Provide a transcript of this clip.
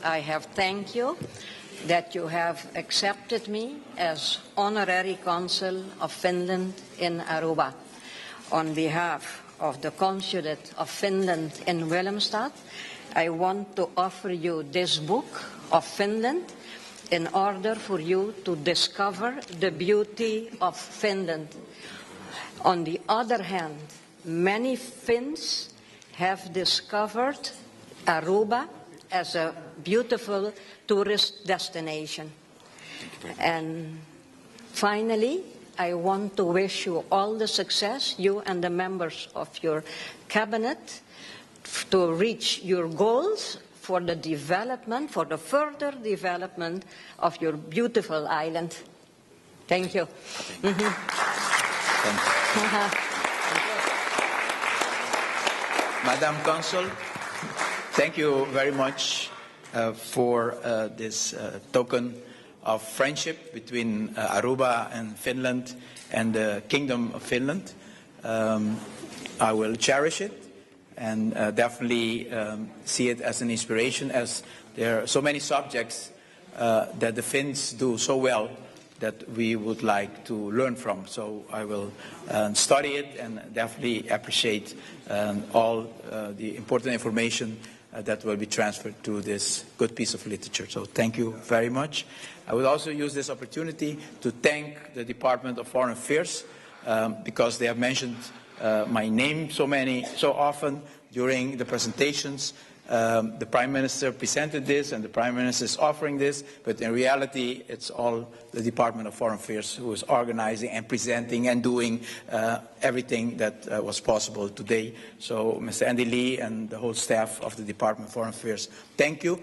I have thanked you that you have accepted me as honorary consul of Finland in Aruba. On behalf of the Consulate of Finland in Willemstad, I want to offer you this book of Finland in order for you to discover the beauty of Finland. On the other hand, many Finns have discovered Aruba as a beautiful tourist destination. And finally, I want to wish you all the success, you and the members of your cabinet, to reach your goals for the development, for the further development of your beautiful island. Thank you. Thank you. Madam Consul, thank you very much for this token of friendship between Aruba and Finland and the Kingdom of Finland. I will cherish it and definitely see it as an inspiration, as there are so many subjects that the Finns do so well that we would like to learn from. So I will study it and definitely appreciate all the important information that will be transferred to this good piece of literature. So thank you very much. I would also use this opportunity to thank the Department of Foreign Affairs because they have mentioned my name so often during the presentations. The Prime Minister presented this and the Prime Minister is offering this, but in reality it's all the Department of Foreign Affairs who is organizing and presenting and doing everything that was possible today. So Mr. Andy Lee and the whole staff of the Department of Foreign Affairs, thank you.